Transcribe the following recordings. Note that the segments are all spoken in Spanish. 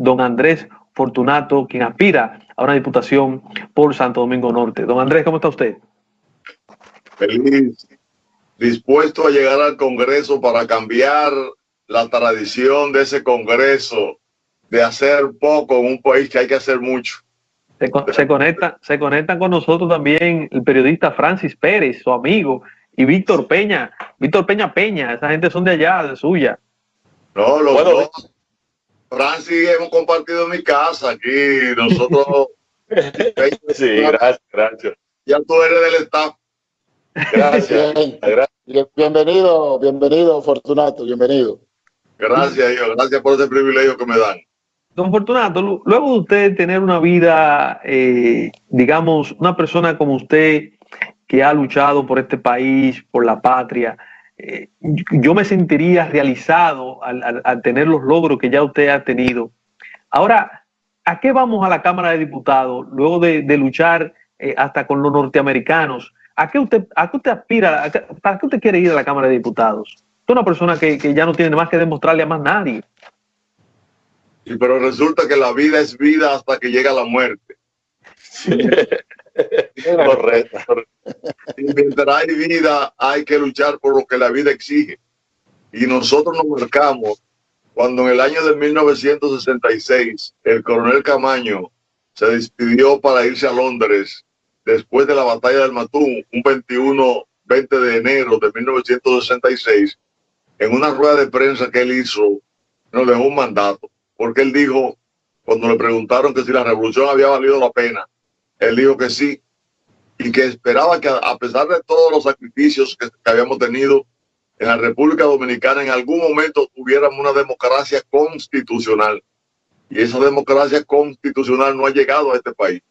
don Andrés Fortunato, quien aspira a una diputación por Santo Domingo Norte. Don Andrés, ¿cómo está usted? Feliz, dispuesto a llegar al Congreso para cambiar la tradición de ese Congreso de hacer poco en un país que hay que hacer mucho. Se conectan con nosotros también el periodista Francis Pérez, su amigo, y Víctor Peña, esa gente son de allá, de suya. No, los dos. Francis, hemos compartido mi casa aquí, nosotros. Sí, gracias. Ya tú eres del staff. Gracias. Bienvenido, Fortunato, bienvenido. Gracias, hijo, gracias por ese privilegio que me dan. Don Fortunato, luego de usted tener una vida, digamos, una persona como usted que ha luchado por este país, por la patria, yo me sentiría realizado al tener los logros que ya usted ha tenido. Ahora, ¿a qué vamos a la Cámara de Diputados luego de luchar hasta con los norteamericanos? ¿A qué usted aspira? ¿Para qué usted quiere ir a la Cámara de Diputados? Usted es una persona que ya no tiene más que demostrarle a más nadie. Sí, pero resulta que la vida es vida hasta que llega la muerte. Sí. Correcto. Y mientras hay vida, hay que luchar por lo que la vida exige. Y nosotros nos marcamos cuando en el año de 1966 el coronel Camaño se despidió para irse a Londres después de la batalla del Matún, un 20 de enero de 1966, en una rueda de prensa que él hizo, nos dejó un mandato. Porque él dijo, cuando le preguntaron que si la revolución había valido la pena, él dijo que sí, y que esperaba que a pesar de todos los sacrificios que habíamos tenido en la República Dominicana, en algún momento tuviéramos una democracia constitucional. Y esa democracia constitucional no ha llegado a este país.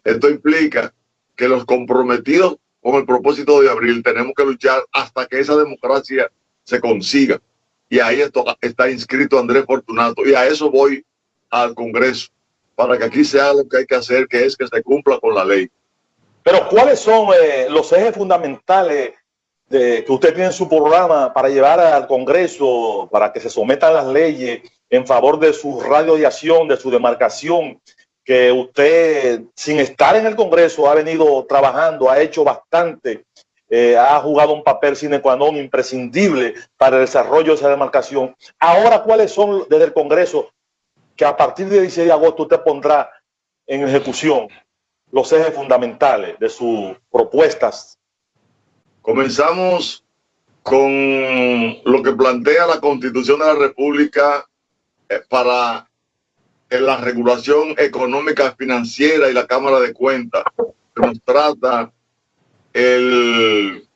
Esto implica que los comprometidos con el propósito de abril tenemos que luchar hasta que esa democracia se consiga. Y ahí está inscrito Andrés Fortunato. Y a eso voy al Congreso, para que aquí se haga lo que hay que hacer, que es que se cumpla con la ley. Pero ¿cuáles son los ejes fundamentales que usted tiene en su programa para llevar al Congreso, para que se sometan las leyes en favor de su radio de acción, de su demarcación, que usted, sin estar en el Congreso, ha venido trabajando, ha hecho bastante, ha jugado un papel sine qua non imprescindible para el desarrollo de esa demarcación? Ahora, ¿cuáles son desde el Congreso que a partir del 16 de agosto usted pondrá en ejecución los ejes fundamentales de sus propuestas? Comenzamos con lo que plantea la Constitución de la República para la regulación económica financiera y la Cámara de Cuentas, que nos trata el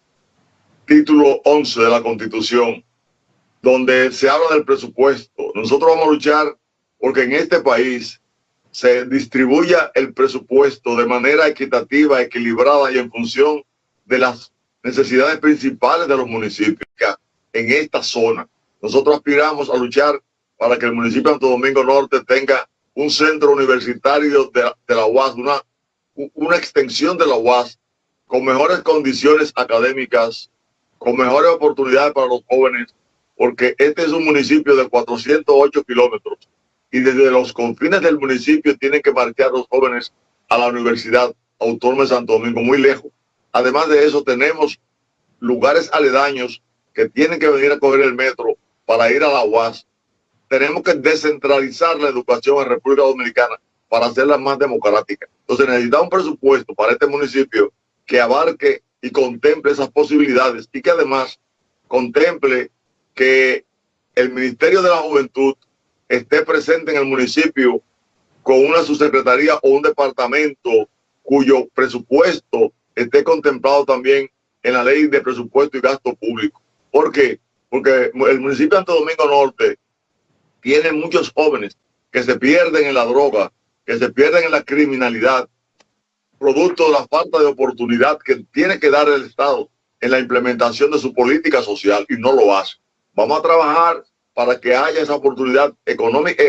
título 11 de la Constitución, donde se habla del presupuesto. Nosotros vamos a luchar porque en este país se distribuya el presupuesto de manera equitativa, equilibrada y en función de las necesidades principales de los municipios en esta zona. Nosotros aspiramos a luchar para que el municipio de Santo Domingo Norte tenga un centro universitario de la UAS, una extensión de la UAS con mejores condiciones académicas, con mejores oportunidades para los jóvenes, porque este es un municipio de 408 kilómetros y desde los confines del municipio tienen que marchar los jóvenes a la Universidad Autónoma de Santo Domingo, muy lejos. Además de eso, tenemos lugares aledaños que tienen que venir a coger el metro para ir a la UAS. Tenemos que descentralizar la educación en República Dominicana para hacerla más democrática. Entonces necesitamos un presupuesto para este municipio que abarque y contemple esas posibilidades y que además contemple que el Ministerio de la Juventud esté presente en el municipio con una subsecretaría o un departamento cuyo presupuesto esté contemplado también en la ley de presupuesto y gasto público. ¿Por qué? Porque el municipio de Santo Domingo Norte tiene muchos jóvenes que se pierden en la droga, que se pierden en la criminalidad, producto de la falta de oportunidad que tiene que dar el Estado en la implementación de su política social y no lo hace. Vamos a trabajar para que haya esa oportunidad económica,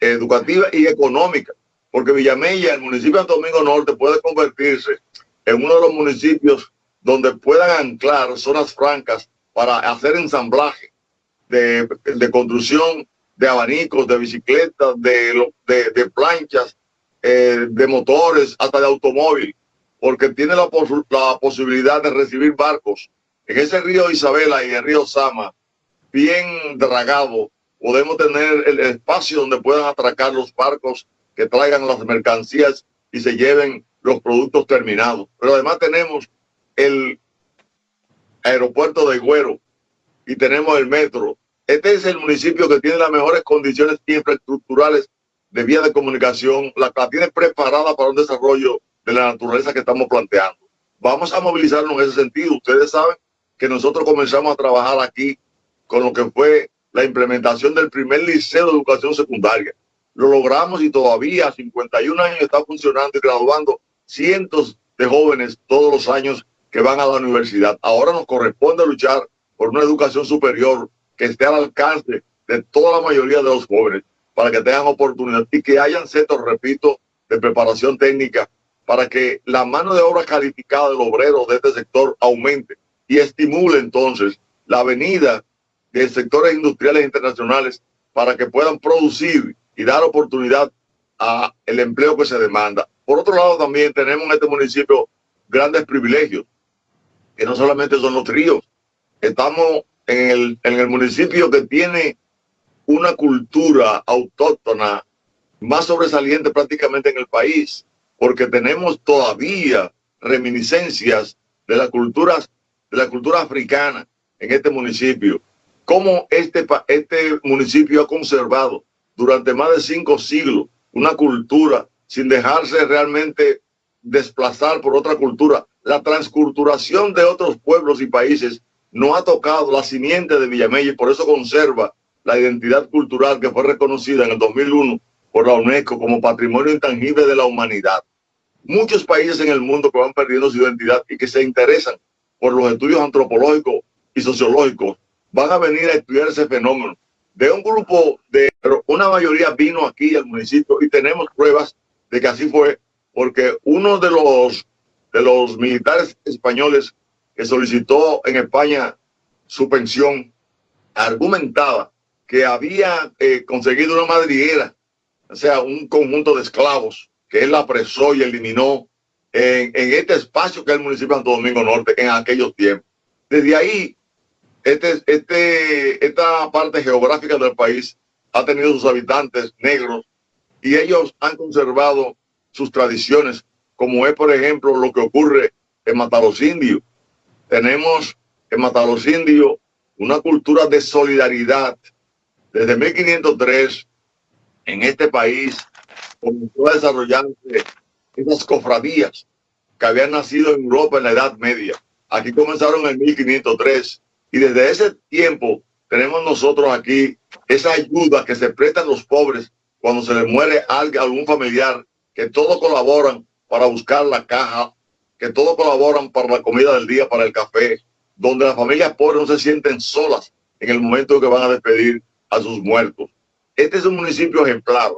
educativa y económica, porque Villamella, el municipio de Santo Domingo Norte, puede convertirse en uno de los municipios donde puedan anclar zonas francas para hacer ensamblaje de construcción de abanicos, de bicicletas, de planchas, de motores, hasta de automóvil, porque tiene la posibilidad de recibir barcos. En ese río Isabela y el río Sama, bien dragado, podemos tener el espacio donde puedan atracar los barcos que traigan las mercancías y se lleven los productos terminados. Pero además tenemos el aeropuerto de Higüero y tenemos el metro. Este es el municipio que tiene las mejores condiciones infraestructurales de vía de comunicación, la tiene preparada para un desarrollo de la naturaleza que estamos planteando. Vamos a movilizarnos en ese sentido. Ustedes saben que nosotros comenzamos a trabajar aquí con lo que fue la implementación del primer liceo de educación secundaria. Lo logramos y todavía a 51 años está funcionando y graduando cientos de jóvenes todos los años que van a la universidad. Ahora nos corresponde luchar por una educación superior que esté al alcance de toda la mayoría de los jóvenes para que tengan oportunidad y que hayan centros, repito, de preparación técnica para que la mano de obra calificada del obrero de este sector aumente y estimule entonces la venida de sectores industriales internacionales para que puedan producir y dar oportunidad a el empleo que se demanda. Por otro lado, también tenemos en este municipio grandes privilegios, que no solamente son los ríos. Estamos en el municipio que tiene una cultura autóctona más sobresaliente prácticamente en el país, porque tenemos todavía reminiscencias de la cultura africana en este municipio. Cómo este municipio ha conservado durante más de 5 siglos una cultura sin dejarse realmente desplazar por otra cultura. La transculturación de otros pueblos y países no ha tocado la simiente de Villamella y por eso conserva la identidad cultural que fue reconocida en el 2001 por la UNESCO como patrimonio intangible de la humanidad. Muchos países en el mundo que van perdiendo su identidad y que se interesan por los estudios antropológicos y sociológicos van a venir a estudiar ese fenómeno. De un grupo pero una mayoría vino aquí al municipio y tenemos pruebas de que así fue, porque uno de los militares españoles que solicitó en España su pensión argumentaba que había conseguido una madriguera, o sea, un conjunto de esclavos que él apresó y eliminó en este espacio que es el municipio de Santo Domingo Norte en aquellos tiempos. Desde ahí, esta parte geográfica del país ha tenido sus habitantes negros y ellos han conservado sus tradiciones, como es, por ejemplo, lo que ocurre en Matalos Indios. Tenemos en Matalos Indios una cultura de solidaridad. Desde 1503, en este país, comenzó a desarrollarse esas cofradías que habían nacido en Europa en la Edad Media. Aquí comenzaron en 1503 y desde ese tiempo tenemos nosotros aquí esa ayuda que se prestan los pobres cuando se les muere algún familiar, que todos colaboran para buscar la caja, que todos colaboran para la comida del día, para el café, donde las familias pobres no se sienten solas en el momento en que van a despedir a sus muertos. Este es un municipio ejemplar,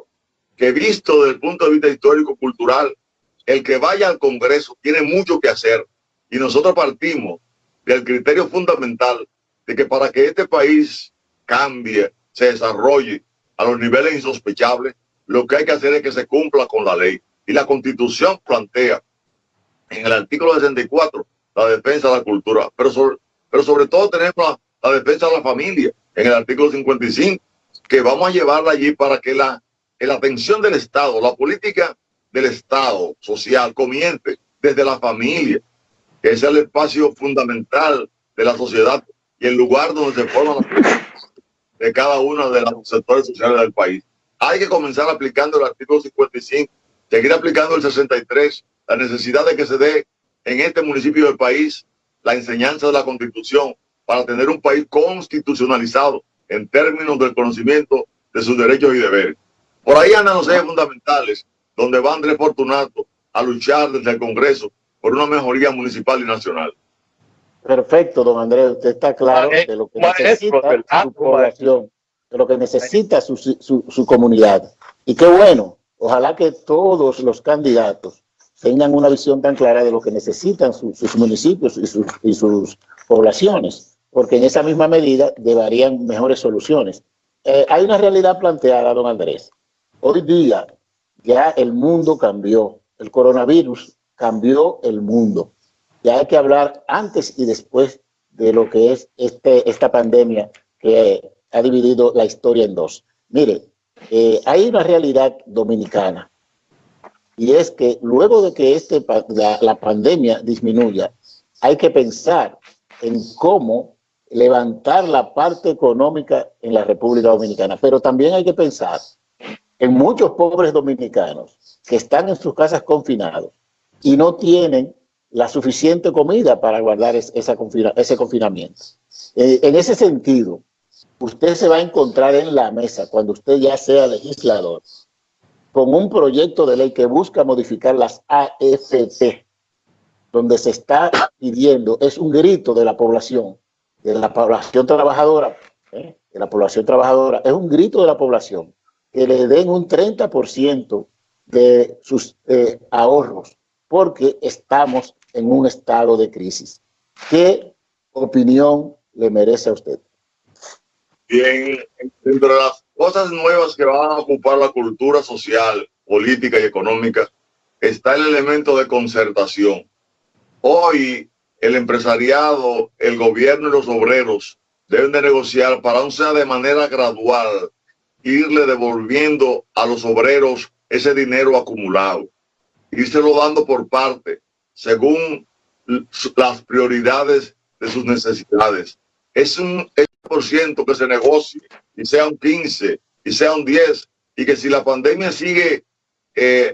que visto desde el punto de vista histórico-cultural, el que vaya al Congreso tiene mucho que hacer. Y nosotros partimos del criterio fundamental de que para que este país cambie, se desarrolle a los niveles insospechables, lo que hay que hacer es que se cumpla con la ley. Y la Constitución plantea en el artículo 64 la defensa de la cultura, pero sobre todo tenemos la defensa de la familia en el artículo 55, que vamos a llevarla allí para que la atención del Estado, la política del Estado social comience desde la familia, que es el espacio fundamental de la sociedad y el lugar donde se forman las políticas de cada uno de los sectores sociales del país. Hay que comenzar aplicando el artículo 55, seguir aplicando el 63, la necesidad de que se dé en este municipio del país la enseñanza de la Constitución para tener un país constitucionalizado en términos del conocimiento de sus derechos y deberes. Por ahí andan los ejes fundamentales, donde va Andrés Fortunato a luchar desde el Congreso por una mejoría municipal y nacional. Perfecto, don Andrés, usted está claro de lo que necesita su población, de lo que necesita su comunidad. Y qué bueno, ojalá que todos los candidatos tengan una visión tan clara de lo que necesitan sus municipios y sus poblaciones, porque en esa misma medida llevarían mejores soluciones. hay una realidad planteada, don Andrés. Hoy día ya el mundo cambió. El coronavirus cambió el mundo. Ya hay que hablar antes y después de lo que es esta pandemia que ha dividido la historia en dos. Mire, hay una realidad dominicana y es que luego de que la pandemia disminuya, hay que pensar en cómo levantar la parte económica en la República Dominicana, pero también hay que pensar en muchos pobres dominicanos que están en sus casas confinados y no tienen la suficiente comida para guardar ese confinamiento. En ese sentido, usted se va a encontrar en la mesa, cuando usted ya sea legislador, con un proyecto de ley que busca modificar las AFP, donde se está pidiendo, es un grito de la población trabajadora, es un grito de la población, que le den un 30% de sus ahorros, porque estamos en un estado de crisis. ¿Qué opinión le merece a usted? Bien, entre las cosas nuevas que van a ocupar la cultura social, política y económica, está el elemento de concertación. Hoy el empresariado, el gobierno y los obreros deben de negociar para, aun sea de manera gradual, irle devolviendo a los obreros ese dinero acumulado, írselo dando por parte, según las prioridades de sus necesidades. Es un % que se negocie, y sea un 15, y sea un 10, y que si la pandemia sigue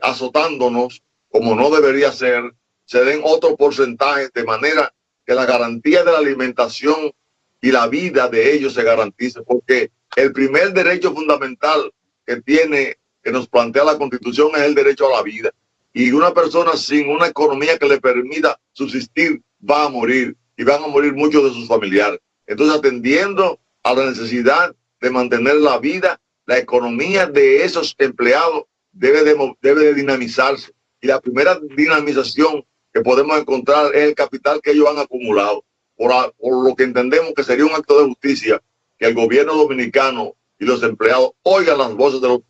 azotándonos, como no debería ser, se den otros porcentajes, de manera que la garantía de la alimentación y la vida de ellos se garantice, porque el primer derecho fundamental que nos plantea la Constitución es el derecho a la vida. Y una persona sin una economía que le permita subsistir va a morir, y van a morir muchos de sus familiares. Entonces, atendiendo a la necesidad de mantener la vida, la economía de esos empleados debe de dinamizarse. Y la primera dinamización que podemos encontrar es el capital que ellos han acumulado. Por lo que entendemos que sería un acto de justicia que el gobierno dominicano y los empleados oigan las voces de los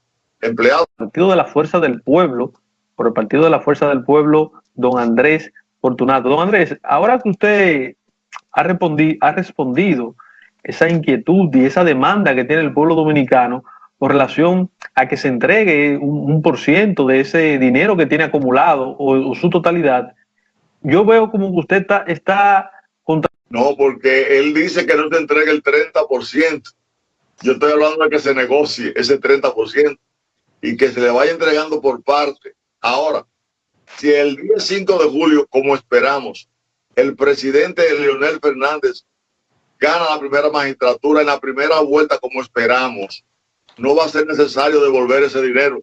empleados. El Partido de la Fuerza del Pueblo, por el Partido de la Fuerza del Pueblo, don Andrés Fortunato. Don Andrés, ahora que usted ha respondido esa inquietud y esa demanda que tiene el pueblo dominicano con relación a que se entregue un % de ese dinero que tiene acumulado o su totalidad, yo veo como que usted está contra... No, porque él dice que no te entregue el 30%. Yo estoy hablando de que se negocie ese 30% y que se le vaya entregando por parte. Ahora, si el día 5 de julio, como esperamos, el presidente Leonel Fernández gana la primera magistratura en la primera vuelta, como esperamos, no va a ser necesario devolver ese dinero,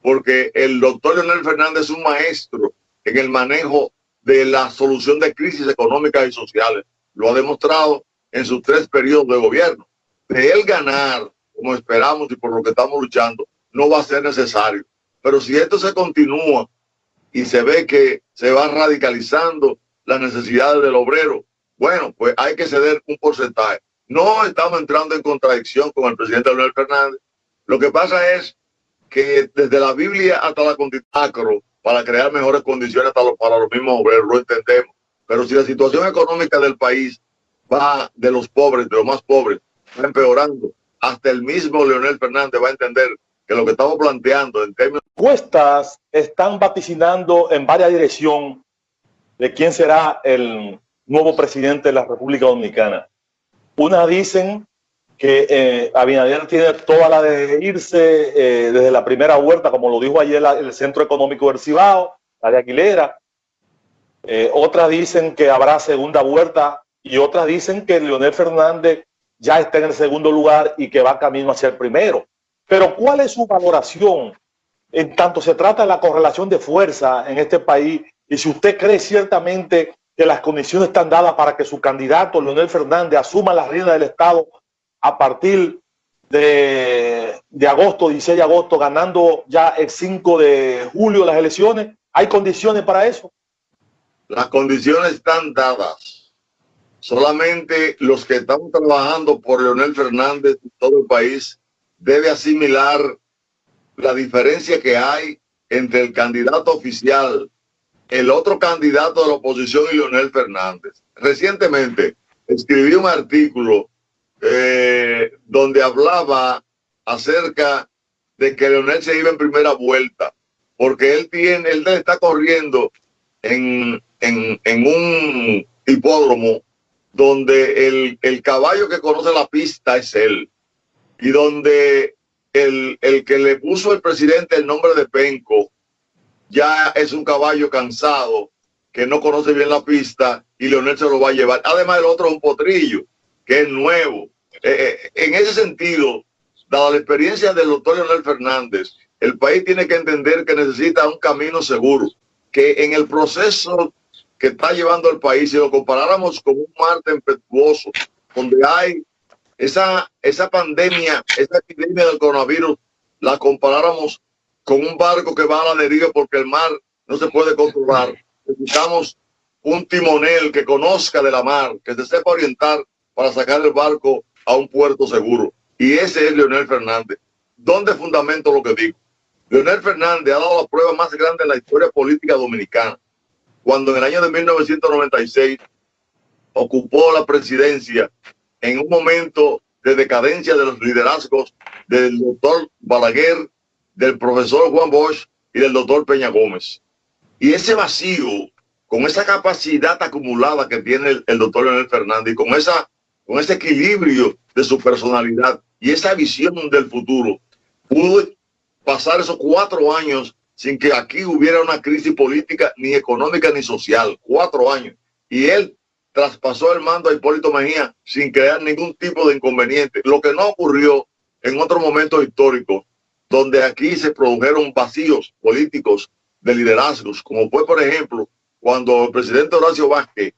porque el doctor Leonel Fernández es un maestro en el manejo de la solución de crisis económicas y sociales. Lo ha demostrado en sus 3 periodos de gobierno. De él ganar, como esperamos y por lo que estamos luchando, no va a ser necesario. Pero si esto se continúa y se ve que se va radicalizando las necesidades del obrero, bueno, pues hay que ceder un porcentaje. No estamos entrando en contradicción con el presidente Leonel Fernández. Lo que pasa es que desde la Biblia hasta la Constitución, para crear mejores condiciones para los mismos obreros, lo entendemos. Pero si la situación económica del país va de los pobres, de los más pobres, va empeorando, hasta el mismo Leonel Fernández va a entender que lo que estamos planteando en términos... Encuestas están vaticinando en varias direcciones de quién será el nuevo presidente de la República Dominicana. Unas dicen que Abinader tiene toda la de irse desde la primera vuelta, como lo dijo ayer el Centro Económico del Cibao, la de Aguilera. Otras dicen que habrá segunda vuelta y otras dicen que Leonel Fernández ya está en el segundo lugar y que va camino hacia el primero. Pero ¿cuál es su valoración en tanto se trata de la correlación de fuerza en este país? Y si usted cree ciertamente que las condiciones están dadas para que su candidato, Leonel Fernández, asuma la rienda del Estado a partir de agosto, 16 de agosto, ganando ya el 5 de julio las elecciones, ¿hay condiciones para eso? Las condiciones están dadas. Solamente los que estamos trabajando por Leonel Fernández en todo el país debe asimilar la diferencia que hay entre el candidato oficial, el otro candidato de la oposición y Leonel Fernández. Recientemente escribí un artículo donde hablaba acerca de que Leonel se iba en primera vuelta, porque él está corriendo en un hipódromo donde el caballo que conoce la pista es él, y donde el que le puso el presidente el nombre de Penco ya es un caballo cansado que no conoce bien la pista, y Leonel se lo va a llevar. Además, el otro es un potrillo que es nuevo. En ese sentido, dada la experiencia del doctor Leonel Fernández, el país tiene que entender que necesita un camino seguro, que en el proceso que está llevando el país, si lo comparáramos con un mar tempestuoso, donde hay esa pandemia, esa epidemia del coronavirus, la comparáramos con un barco que va a la deriva porque el mar no se puede controlar. Necesitamos un timonel que conozca de la mar, que se sepa orientar para sacar el barco a un puerto seguro. Y ese es Leonel Fernández. ¿Dónde fundamento lo que digo? Leonel Fernández ha dado la prueba más grande en la historia política dominicana, cuando en el año de 1996 ocupó la presidencia en un momento de decadencia de los liderazgos del doctor Balaguer, del profesor Juan Bosch y del doctor Peña Gómez. Y ese vacío, con esa capacidad acumulada que tiene el doctor Leonel Fernández, y con ese equilibrio de su personalidad y esa visión del futuro, pudo pasar esos 4 años sin que aquí hubiera una crisis política, ni económica, ni social. 4 años. Y él traspasó el mando a Hipólito Mejía sin crear ningún tipo de inconveniente, lo que no ocurrió en otros momentos históricos, donde aquí se produjeron vacíos políticos de liderazgos, como fue, por ejemplo, cuando el presidente Horacio Vázquez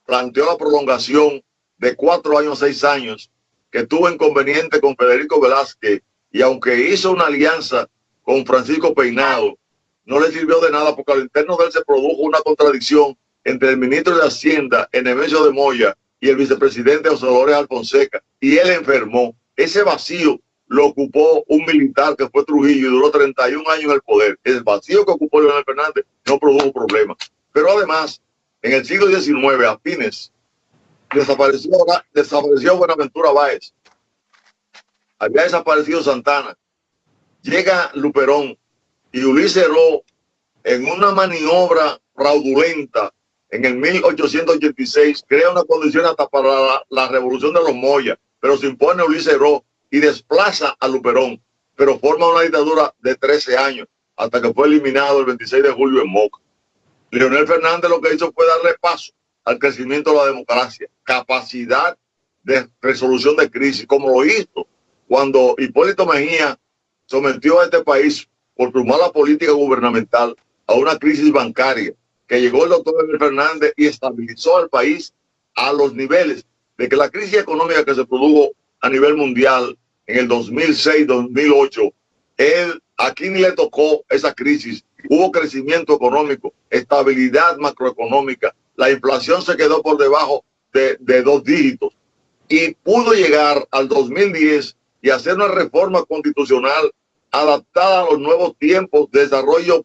planteó la prolongación de 4 años, 6 años, que tuvo inconveniente con Federico Velázquez, y aunque hizo una alianza con Francisco Peinado, no le sirvió de nada, porque al interno de él se produjo una contradicción entre el ministro de Hacienda, Nemesio de Moya, y el vicepresidente José Dolores Alfonseca, y él enfermó. Ese vacío lo ocupó un militar que fue Trujillo y duró 31 años en el poder. El vacío que ocupó Leonel Fernández no produjo problemas. Pero además, en el siglo XIX, a fines, desapareció Buenaventura Báez. Había desaparecido Santana. Llega Luperón y Ulises Heró, en una maniobra fraudulenta, en el 1886, crea una condición hasta para la revolución de los Moya, pero se impone Ulises Heró y desplaza a Luperón, pero forma una dictadura de 13 años, hasta que fue eliminado el 26 de julio en Moca. Leonel Fernández lo que hizo fue darle paso al crecimiento de la democracia, capacidad de resolución de crisis, como lo hizo cuando Hipólito Mejía sometió a este país por su mala política gubernamental a una crisis bancaria, que llegó el doctor Leonel Fernández y estabilizó al país a los niveles de que la crisis económica que se produjo a nivel mundial en el 2006-2008, aquí ni le tocó esa crisis. Hubo crecimiento económico, estabilidad macroeconómica, la inflación se quedó por debajo de 2 dígitos, y pudo llegar al 2010 y hacer una reforma constitucional adaptada a los nuevos tiempos de desarrollo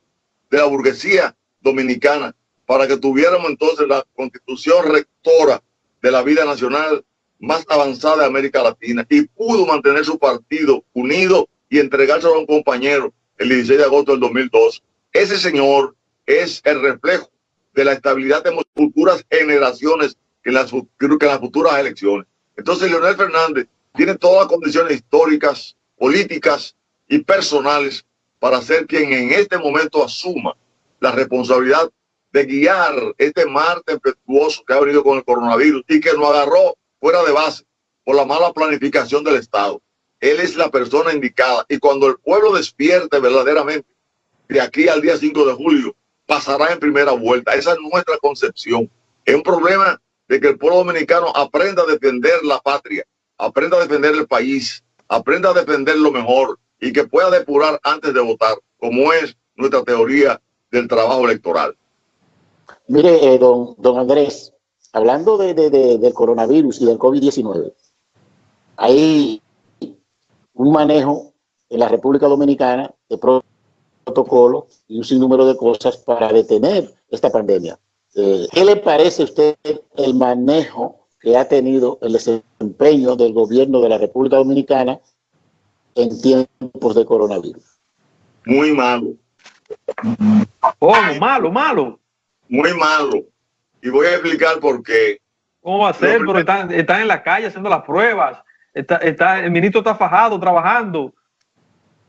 de la burguesía dominicana, para que tuviéramos entonces la constitución rectora de la vida nacional más avanzada de América Latina, y pudo mantener su partido unido y entregárselo a un compañero el 16 de agosto del 2002. Ese señor es el reflejo de la estabilidad de futuras generaciones que en las futuras elecciones. Entonces, Leonel Fernández tiene todas las condiciones históricas, políticas y personales para ser quien en este momento asuma la responsabilidad de guiar este mar tempestuoso que ha venido con el coronavirus y que nos agarró fuera de base por la mala planificación del Estado. Él es la persona indicada, y cuando el pueblo despierte verdaderamente, de aquí al día 5 de julio, pasará en primera vuelta. Esa es nuestra concepción. Es un problema de que el pueblo dominicano aprenda a defender la patria, aprenda a defender el país, aprenda a defender lo mejor, y que pueda depurar antes de votar, como es nuestra teoría del trabajo electoral. Mire, don Andrés, hablando del coronavirus y del COVID-19, hay un manejo en la República Dominicana de protocolo y un sinnúmero de cosas para detener esta pandemia. ¿Qué le parece a usted el manejo que ha tenido el desempeño del gobierno de la República Dominicana en tiempos de coronavirus? Muy malo. ¿Cómo? Malo, malo. Muy malo. Y voy a explicar por qué. ¿Cómo va a ser? Pero están en la calle haciendo las pruebas. El ministro está fajado, trabajando.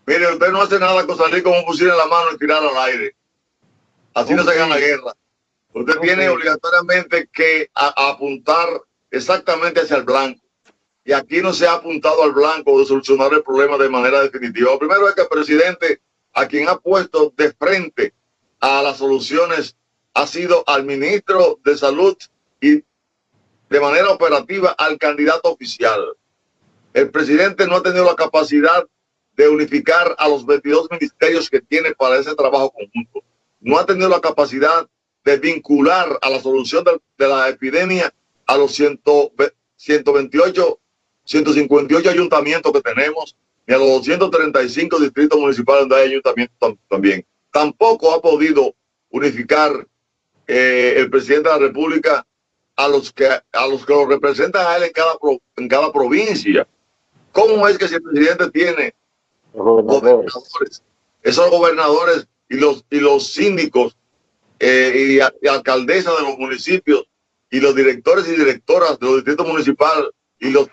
Mire, usted no hace nada con salir con un fusil en la mano y tirar al aire. Así no se gana guerra. Usted tiene obligatoriamente que apuntar exactamente hacia el blanco. Y aquí no se ha apuntado al blanco de solucionar el problema de manera definitiva. Lo primero es que el presidente, a quien ha puesto de frente a las soluciones, ha sido al ministro de Salud y de manera operativa al candidato oficial. El presidente no ha tenido la capacidad de unificar a los 22 ministerios que tiene para ese trabajo conjunto. No ha tenido la capacidad de vincular a la solución de la epidemia a los 158 ayuntamientos que tenemos, ni a los 235 distritos municipales donde hay ayuntamientos también. Tampoco ha podido unificar el presidente de la República a los que lo representan a él en cada provincia. ¿Cómo es que si el presidente tiene gobernadores, esos gobernadores y los síndicos y alcaldesas de los municipios y los directores y directoras de los distritos municipales y los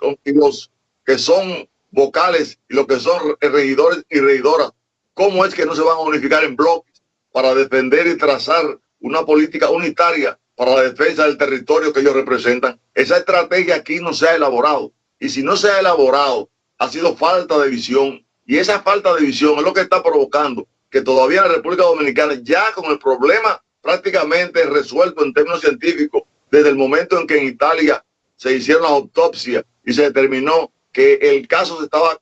que son vocales y los que son regidores y regidoras, cómo es que no se van a unificar en bloques para defender y trazar una política unitaria para la defensa del territorio que ellos representan? Esa estrategia aquí no se ha elaborado, y si no se ha elaborado ha sido falta de visión, y esa falta de visión es lo que está provocando que todavía en la República Dominicana, ya con el problema prácticamente resuelto en términos científicos, desde el momento en que en Italia se hicieron las autopsias y se determinó que el caso se estaba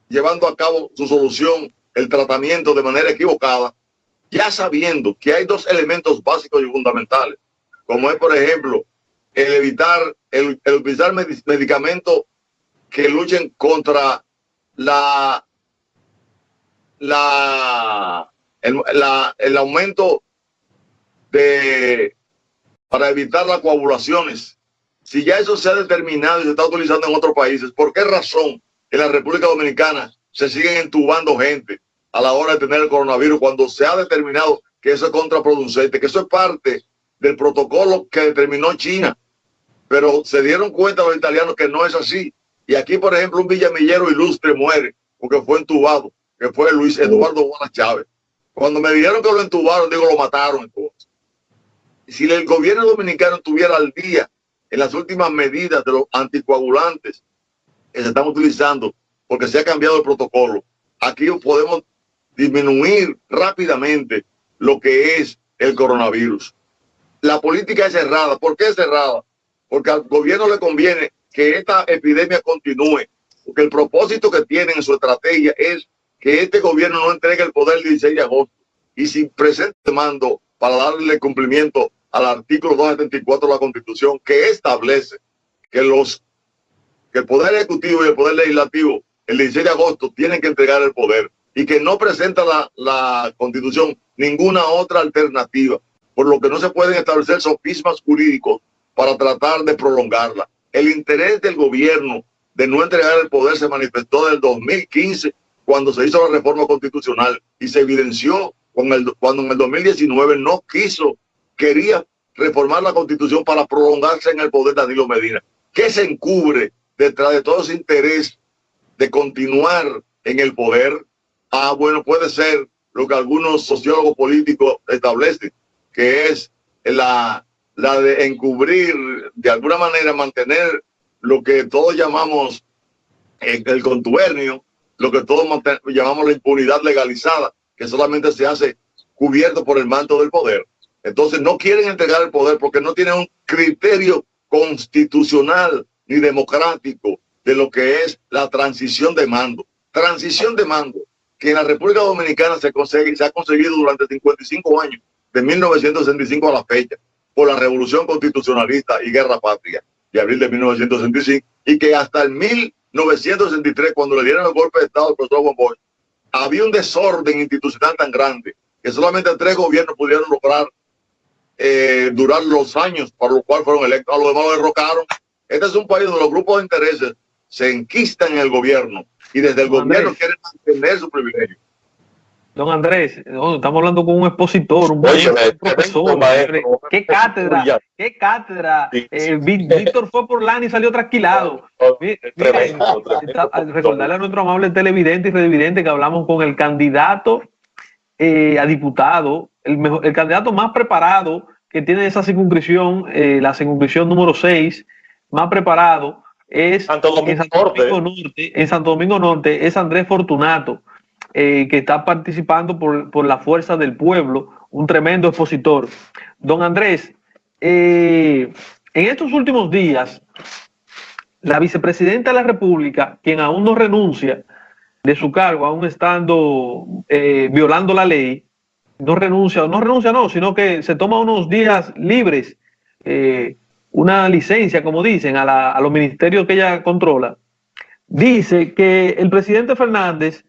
llevando a cabo su solución, el tratamiento de manera equivocada, ya sabiendo que hay dos elementos básicos y fundamentales, como es, por ejemplo, el utilizar medicamentos que luchen contra el aumento para evitar las coagulaciones. Si ya eso se ha determinado y se está utilizando en otros países, ¿por qué razón en la República Dominicana se siguen entubando gente a la hora de tener el coronavirus cuando se ha determinado que eso es contraproducente, que eso es parte del protocolo que determinó China? Pero se dieron cuenta los italianos que no es así. Y aquí, por ejemplo, un villamillero ilustre muere porque fue entubado, que fue Luis Eduardo Wallace Chávez. Cuando me dijeron que lo entubaron, digo, lo mataron entonces. Y si el gobierno dominicano estuviera al día en las últimas medidas de los anticoagulantes que se están utilizando, porque se ha cambiado el protocolo, aquí podemos disminuir rápidamente lo que es el coronavirus. La política es cerrada. ¿Por qué es cerrada? Porque al gobierno le conviene que esta epidemia continúe, porque el propósito que tienen en su estrategia es que este gobierno no entregue el poder el 16 de agosto y si presente mando para darle cumplimiento al artículo 274 de la Constitución, que establece que el Poder Ejecutivo y el Poder Legislativo el 16 de agosto tienen que entregar el poder, y que no presenta la Constitución ninguna otra alternativa, por lo que no se pueden establecer sofismas jurídicos para tratar de prolongarla. El interés del gobierno de no entregar el poder se manifestó desde el 2015, cuando se hizo la reforma constitucional, y se evidenció cuando en el 2019 quería reformar la Constitución para prolongarse en el poder de Danilo Medina. ¿Qué se encubre detrás de todo ese interés de continuar en el poder? Bueno, puede ser lo que algunos sociólogos políticos establecen, que es la de encubrir, de alguna manera mantener lo que todos llamamos el contubernio, lo que todos llamamos la impunidad legalizada, que solamente se hace cubierto por el manto del poder. Entonces no quieren entregar el poder porque no tienen un criterio constitucional ni democrático de lo que es la transición de mando. Transición de mando que en la República Dominicana se ha conseguido durante 55 años, de 1965 a la fecha, por la Revolución Constitucionalista y Guerra Patria de abril de 1965, y que hasta el 1963, cuando le dieron el golpe de Estado al profesor Juan Bosch, había un desorden institucional tan grande que solamente 3 gobiernos pudieron lograr durar los años para los cuales fueron electos. A los demás lo derrocaron. Este es un país donde los grupos de intereses se enquistan en el gobierno y desde el gobierno quieren mantener su privilegio. Don Andrés, estamos hablando con un expositor, un profesor. Maestro, ¿qué cátedra? ¿Qué cátedra? Víctor fue por LAN y salió trasquilado. Tremendo. Recordarle a nuestro amable televidente y revidente que hablamos con el candidato a diputado, el candidato más preparado que tiene esa circunscripción, la circunscripción número 6, más preparado, es Santo Domingo Norte. En Santo Domingo Norte es Andrés Fortunato, que está participando por la fuerza del pueblo, un tremendo expositor. Don Andrés, en estos últimos días, la vicepresidenta de la República, quien aún no renuncia de su cargo, aún estando violando la ley, no renuncia, sino que se toma unos días libres, una licencia, como dicen, a los ministerios que ella controla, dice que el presidente Fernández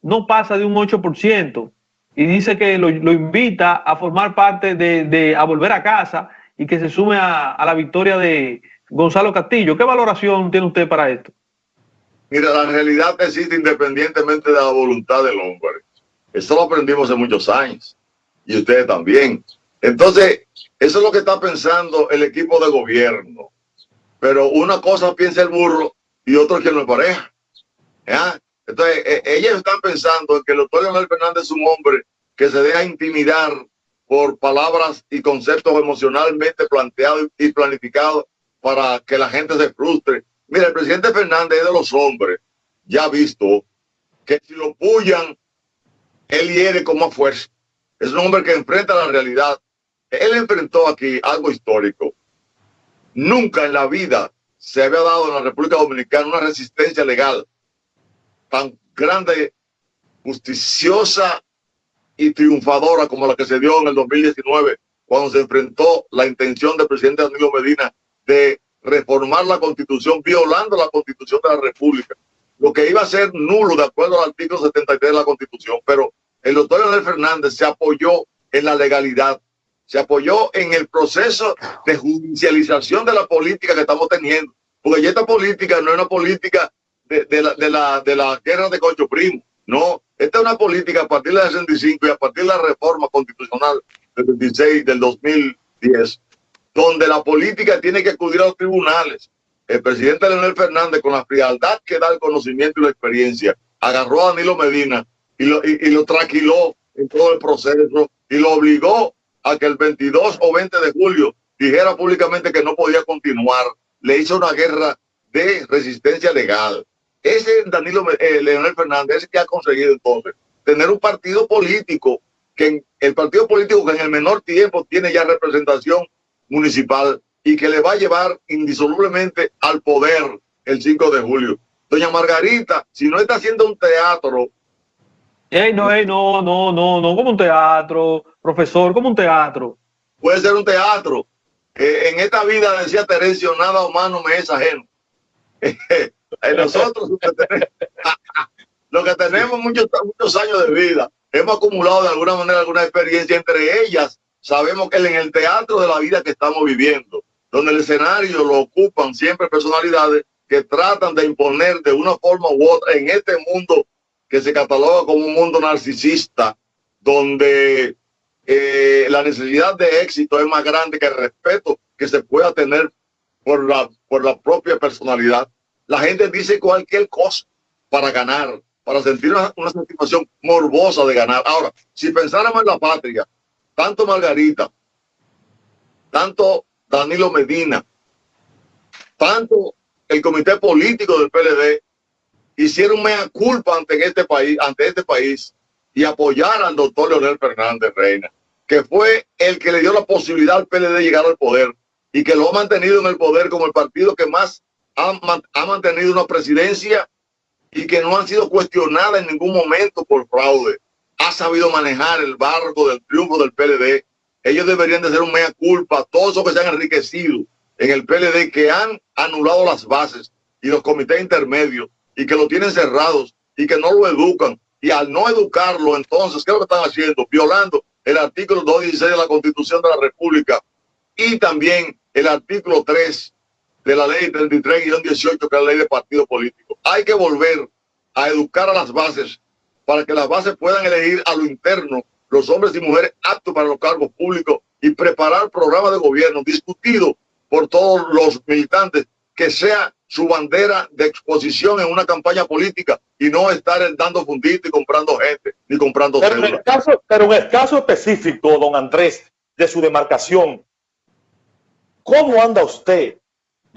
no pasa de un 8% y dice que lo invita a formar parte a volver a casa y que se sume a la victoria de Gonzalo Castillo. ¿Qué valoración tiene usted para esto? Mira, la realidad existe independientemente de la voluntad del hombre. Eso lo aprendimos hace muchos años y ustedes también. Entonces, eso es lo que está pensando el equipo de gobierno. Pero una cosa piensa el burro y otra quien lo empareja. ¿Ya? Entonces, ellos están pensando en que el doctor Leonel Fernández es un hombre que se deja intimidar por palabras y conceptos emocionalmente planteados y planificados para que la gente se frustre. Mira, el presidente Fernández es de los hombres, ya visto, que si lo pullan, él hiere con más fuerza. Es un hombre que enfrenta la realidad. Él enfrentó aquí algo histórico. Nunca en la vida se había dado en la República Dominicana una resistencia legal tan grande, justiciosa y triunfadora como la que se dio en el 2019, cuando se enfrentó la intención del presidente Danilo Medina de reformar la Constitución, violando la Constitución de la República, lo que iba a ser nulo de acuerdo al artículo 73 de la Constitución. Pero el doctor Leonel Fernández se apoyó en la legalidad, se apoyó en el proceso de judicialización de la política que estamos teniendo, porque ya esta política no es una política de la guerra de Cocho Primo, no, esta es una política a partir del 65 y a partir de la reforma constitucional del 26 del 2010, donde la política tiene que acudir a los tribunales. El presidente Leonel Fernández, con la frialdad que da el conocimiento y la experiencia, agarró a Danilo Medina y lo tranquiló en todo el proceso y lo obligó a que el 22 o 20 de julio dijera públicamente que no podía continuar. Le hizo una guerra de resistencia legal. Ese Leonel Fernández es que ha conseguido entonces tener un partido político, que en el menor tiempo tiene ya representación municipal y que le va a llevar indisolublemente al poder el 5 de julio. Doña Margarita, si no está haciendo un teatro. No, como un teatro, profesor, como un teatro. Puede ser un teatro. En esta vida, decía Terencio, nada humano me es ajeno. Nosotros, lo que tenemos muchos años de vida, hemos acumulado de alguna manera alguna experiencia. Entre ellas, sabemos que en el teatro de la vida que estamos viviendo, donde el escenario lo ocupan siempre personalidades que tratan de imponer de una forma u otra en este mundo que se cataloga como un mundo narcisista, donde la necesidad de éxito es más grande que el respeto que se pueda tener por la propia personalidad. La gente dice cualquier cosa para ganar, para sentir una satisfacción morbosa de ganar. Ahora, si pensáramos en la patria, tanto Margarita, tanto Danilo Medina, tanto el comité político del PLD hicieron mea culpa ante este país y apoyaran al doctor Leonel Fernández Reina, que fue el que le dio la posibilidad al PLD de llegar al poder y que lo ha mantenido en el poder como el partido que más ha mantenido una presidencia y que no han sido cuestionadas en ningún momento por fraude. Ha sabido manejar el barco del triunfo del PLD. Ellos deberían de hacer un mea culpa a todos esos que se han enriquecido en el PLD, que han anulado las bases y los comités intermedios, y que lo tienen cerrados, y que no lo educan. Y al no educarlo, entonces, ¿qué es lo que están haciendo? Violando el artículo 216 de la Constitución de la República y también el artículo 3 de la ley 33-18, que es la ley de partido político. Hay que volver a educar a las bases para que las bases puedan elegir a lo interno los hombres y mujeres aptos para los cargos públicos y preparar programas de gobierno discutidos por todos los militantes, que sea su bandera de exposición en una campaña política y no estar dando fundito y comprando gente ni comprando células. Pero en el caso específico, don Andrés, de su demarcación, ¿cómo anda usted?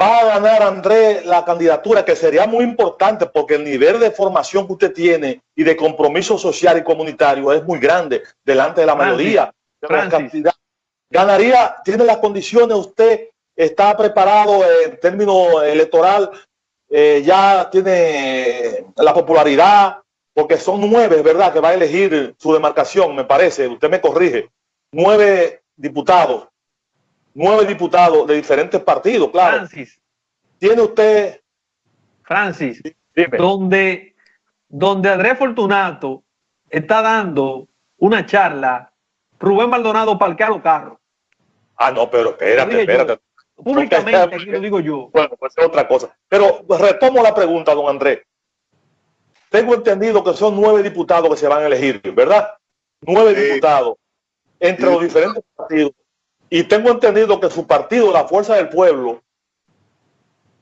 ¿Va a ganar Andrés la candidatura? Que sería muy importante porque el nivel de formación que usted tiene y de compromiso social y comunitario es muy grande delante de la mayoría de las cantidades. ¿Ganaría? ¿Tiene las condiciones? ¿Usted está preparado en términos electoral? ¿Ya tiene la popularidad? Porque son 9, ¿verdad?, que va a elegir su demarcación, me parece. Usted me corrige. 9 diputados. 9 diputados de diferentes partidos, claro. Francis. ¿Tiene usted? Francis, donde Andrés Fortunato está dando una charla, Rubén Maldonado parquea los carros. Ah, no, pero espérate. Públicamente, aquí lo digo yo. Bueno, pues es otra cosa. Pero retomo la pregunta, don Andrés. Tengo entendido que son 9 diputados que se van a elegir, ¿verdad? 9 diputados entre los diferentes partidos. Y tengo entendido que su partido, la Fuerza del Pueblo,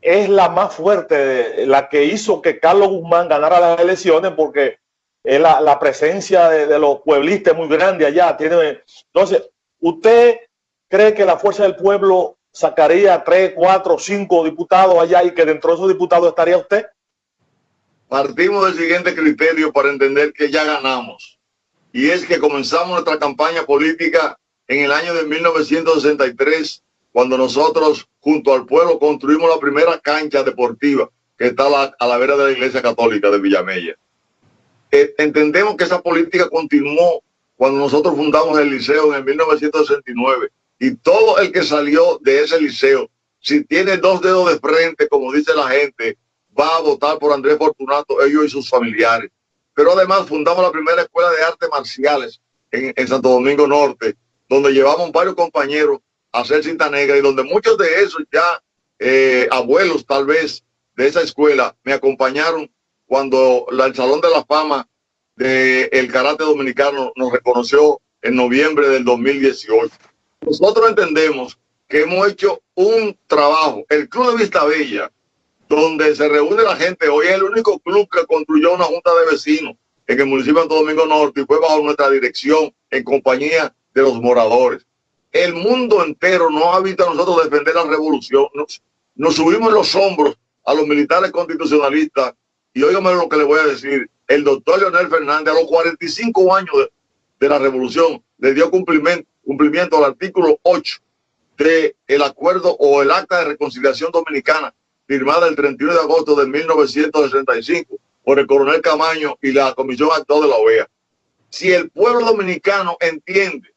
es la más fuerte, la que hizo que Carlos Guzmán ganara las elecciones, porque es la presencia de los pueblistas es muy grande allá. Entonces, ¿usted cree que la Fuerza del Pueblo sacaría 3, 4, 5 diputados allá y que dentro de esos diputados estaría usted? Partimos del siguiente criterio para entender que ya ganamos. Y es que comenzamos nuestra campaña política en el año de 1963, cuando nosotros, junto al pueblo, construimos la primera cancha deportiva que está a la vera de la Iglesia Católica de Villamella. Entendemos que esa política continuó cuando nosotros fundamos el liceo en el 1969. Y todo el que salió de ese liceo, si tiene 2 dedos de frente, como dice la gente, va a votar por Andrés Fortunato, ellos y sus familiares. Pero además fundamos la primera escuela de artes marciales en Santo Domingo Norte, donde llevamos varios compañeros a hacer cinta negra y donde muchos de esos ya abuelos tal vez de esa escuela me acompañaron cuando el Salón de la Fama del Karate Dominicano nos reconoció en noviembre del 2018. Nosotros entendemos que hemos hecho un trabajo. El Club de Vista Bella, donde se reúne la gente, hoy es el único club que construyó una junta de vecinos en el municipio de Santo Domingo Norte y fue bajo nuestra dirección en compañía de los moradores. El mundo entero nos ha visto a nosotros defender la revolución. Nos subimos en los hombros a los militares constitucionalistas y óigame lo que le voy a decir. El doctor Leonel Fernández, a los 45 años de la revolución, le dio cumplimiento al artículo 8 del acuerdo o el acta de reconciliación dominicana firmada el 31 de agosto de 1965 por el coronel Camaño y la Comisión Actor de la OEA. Si el pueblo dominicano entiende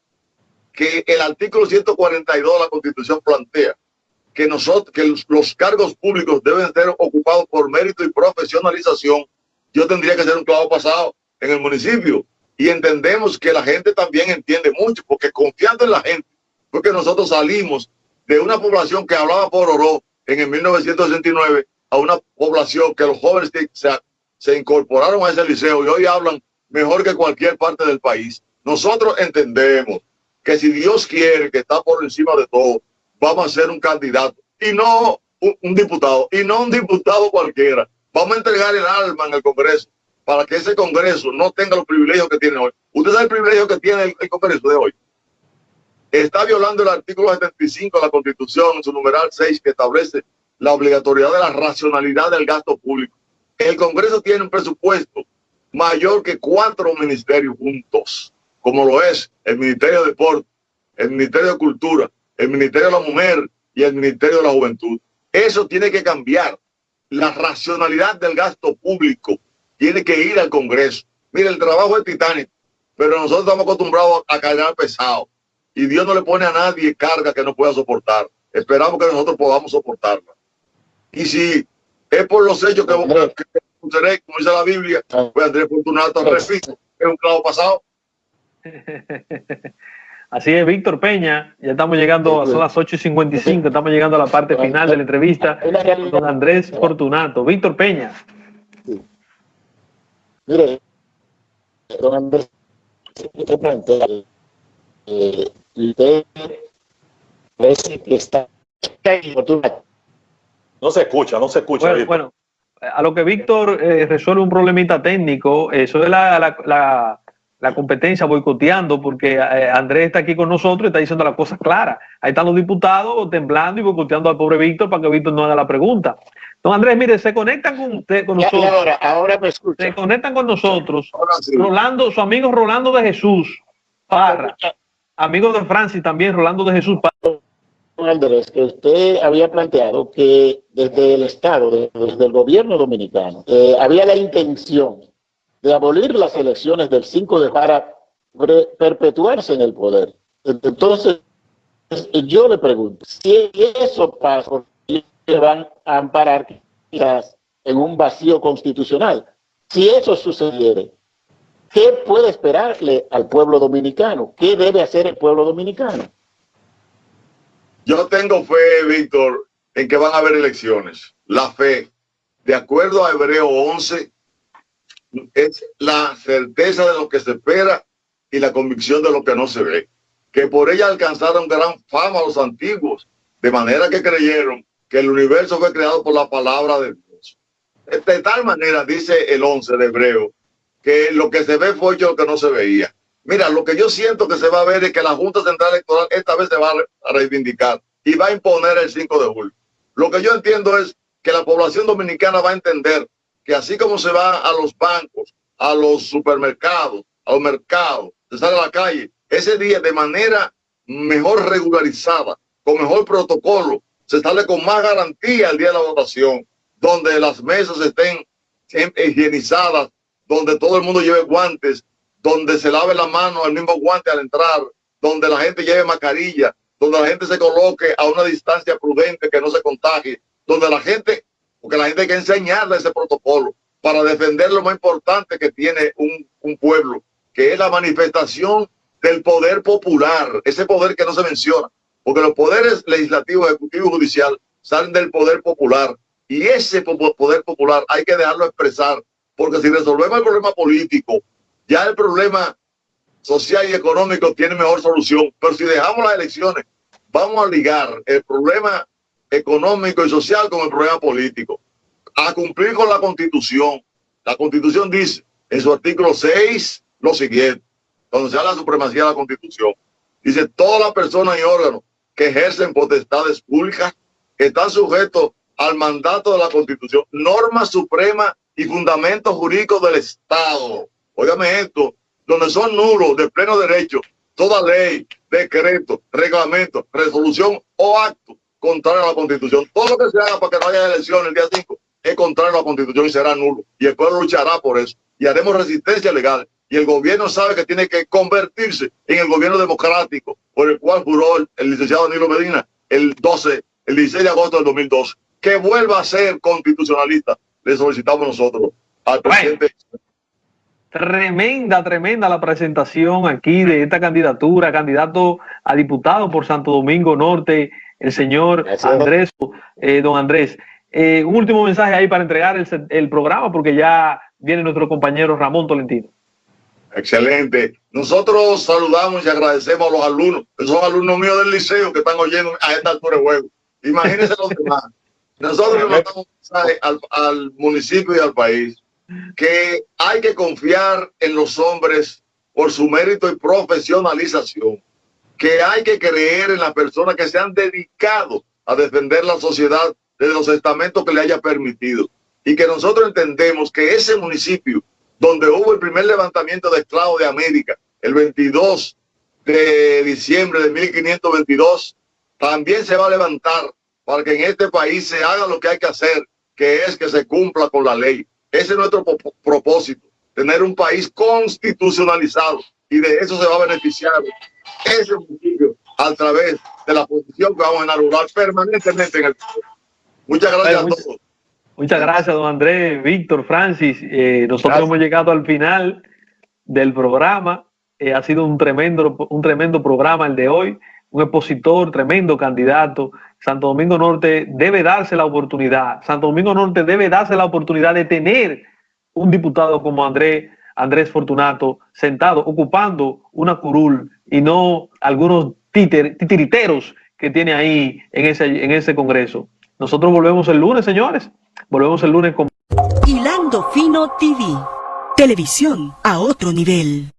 que el artículo 142 de la Constitución plantea que los cargos públicos deben ser ocupados por mérito y profesionalización, yo tendría que ser un clavo pasado en el municipio. Y entendemos que la gente también entiende mucho, porque confiando en la gente, porque nosotros salimos de una población que hablaba por oro en el 1969 a una población que los jóvenes se incorporaron a ese liceo y hoy hablan mejor que cualquier parte del país. Nosotros entendemos que si Dios quiere, que está por encima de todo, vamos a ser un candidato y no un diputado, y no un diputado cualquiera. Vamos a entregar el alma en el Congreso para que ese Congreso no tenga los privilegios que tiene hoy. ¿Usted sabe el privilegio que tiene el Congreso de hoy? Está violando el artículo 75 de la Constitución, en su numeral 6, que establece la obligatoriedad de la racionalidad del gasto público. El Congreso tiene un presupuesto mayor que 4 ministerios juntos, como lo es el Ministerio de Deporte, el Ministerio de Cultura, el Ministerio de la Mujer y el Ministerio de la Juventud. Eso tiene que cambiar. La racionalidad del gasto público tiene que ir al Congreso. Mire, el trabajo es titánico, pero nosotros estamos acostumbrados a cargar pesado y Dios no le pone a nadie carga que no pueda soportar. Esperamos que nosotros podamos soportarla. Y si Es por los hechos que usaré, como dice la Biblia, pues Andrés Fortunato repite, es un clavo pasado. Así es, Víctor Peña, ya estamos llegando, son las 8:55, estamos llegando a la parte final de la entrevista con don Andrés Fortunato. Víctor Peña. Sí. Mire, don Andrés, usted plantea, usted parece que está no se escucha, no se escucha. Bueno, a lo que Víctor resuelve un problemita técnico, eso es la competencia boicoteando, porque Andrés está aquí con nosotros y está diciendo las cosas claras. Ahí están los diputados temblando y boicoteando al pobre Víctor para que Víctor no haga la pregunta. Don Andrés, mire, se conectan con usted, con nosotros. Ahora me escucha. Se conectan con nosotros. Sí. Rolando, su amigo Rolando de Jesús Parra, amigo de Francis también, Rolando de Jesús Parra. Andrés, que usted había planteado que desde el Estado, desde el gobierno dominicano, había la intención de abolir las elecciones del 5 para perpetuarse en el poder. Entonces, yo le pregunto, si eso pasa, se van a amparar quizás en un vacío constitucional. Si eso sucediere, ¿qué puede esperarle al pueblo dominicano? ¿Qué debe hacer el pueblo dominicano? Yo tengo fe, Víctor, en que van a haber elecciones. La fe, de acuerdo a Hebreo 11, es la certeza de lo que se espera y la convicción de lo que no se ve. Que por ella alcanzaron gran fama los antiguos, de manera que creyeron que el universo fue creado por la palabra de Dios. De tal manera, dice el 11 de Hebreo, que lo que se ve fue lo que no se veía. Mira, lo que yo siento que se va a ver es que la Junta Central Electoral esta vez se va a reivindicar y va a imponer el 5 de julio. Lo que yo entiendo es que la población dominicana va a entender que así como se va a los bancos, a los supermercados, a los mercados, se sale a la calle, ese día de manera mejor regularizada, con mejor protocolo, se sale con más garantía el día de la votación, donde las mesas estén higienizadas, donde todo el mundo lleve guantes, donde se lave la mano al mismo guante al entrar, donde la gente lleve mascarilla, donde la gente se coloque a una distancia prudente que no se contagie, donde la gente, porque la gente hay que enseñarle ese protocolo para defender lo más importante que tiene un pueblo, que es la manifestación del poder popular, ese poder que no se menciona, porque los poderes legislativo, ejecutivo y judicial salen del poder popular, y ese poder popular hay que dejarlo expresar, porque si resolvemos el problema político, ya el problema social y económico tiene mejor solución. Pero si dejamos las elecciones, vamos a ligar el problema económico y social con el problema político. A cumplir con la Constitución. La Constitución dice en su artículo 6 lo siguiente, cuando se habla de la supremacía de la Constitución. Dice, todas las personas y órganos que ejercen potestades públicas están sujetos al mandato de la Constitución, norma suprema y fundamentos jurídicos del Estado. Óigame esto, donde son nulos de pleno derecho toda ley, decreto, reglamento, resolución o acto contrario a la Constitución. Todo lo que se haga para que no haya elecciones el día 5 es contrario a la Constitución y será nulo. Y el pueblo luchará por eso. Y haremos resistencia legal. Y el gobierno sabe que tiene que convertirse en el gobierno democrático por el cual juró el licenciado Danilo Medina el 16 de agosto del 2012. Que vuelva a ser constitucionalista. Le solicitamos nosotros al presidente. Tremenda la presentación aquí de esta candidatura, candidato a diputado por Santo Domingo Norte, el señor Andrés, don Andrés. Un último mensaje ahí para entregar el programa, porque ya viene nuestro compañero Ramón Tolentino. Excelente. Nosotros saludamos y agradecemos a los alumnos, que son alumnos míos del liceo que están oyendo a esta altura de juego. Imagínense los demás. Nosotros le mandamos un mensaje al municipio y al país, que hay que confiar en los hombres por su mérito y profesionalización, que hay que creer en las personas que se han dedicado a defender la sociedad desde los estamentos que le haya permitido, y que nosotros entendemos que ese municipio donde hubo el primer levantamiento de esclavos de América, el 22 de diciembre de 1522, también se va a levantar para que en este país se haga lo que hay que hacer, que es que se cumpla con la ley. Ese es nuestro propósito, tener un país constitucionalizado, y de eso se va a beneficiar ese municipio a través de la posición que vamos a inaugurar permanentemente en el país. Muchas gracias a todos. Muchas gracias, don Andrés, Víctor, Francis. Nosotros hemos llegado al final del programa. Ha sido un tremendo programa el de hoy. Un expositor, tremendo candidato. Santo Domingo Norte debe darse la oportunidad. Santo Domingo Norte debe darse la oportunidad de tener un diputado como Andrés Fortunato sentado, ocupando una curul y no algunos titiriteros que tiene ahí en ese Congreso. Nosotros volvemos el lunes, señores. Volvemos el lunes con Hilando Fino TV. Televisión a otro nivel.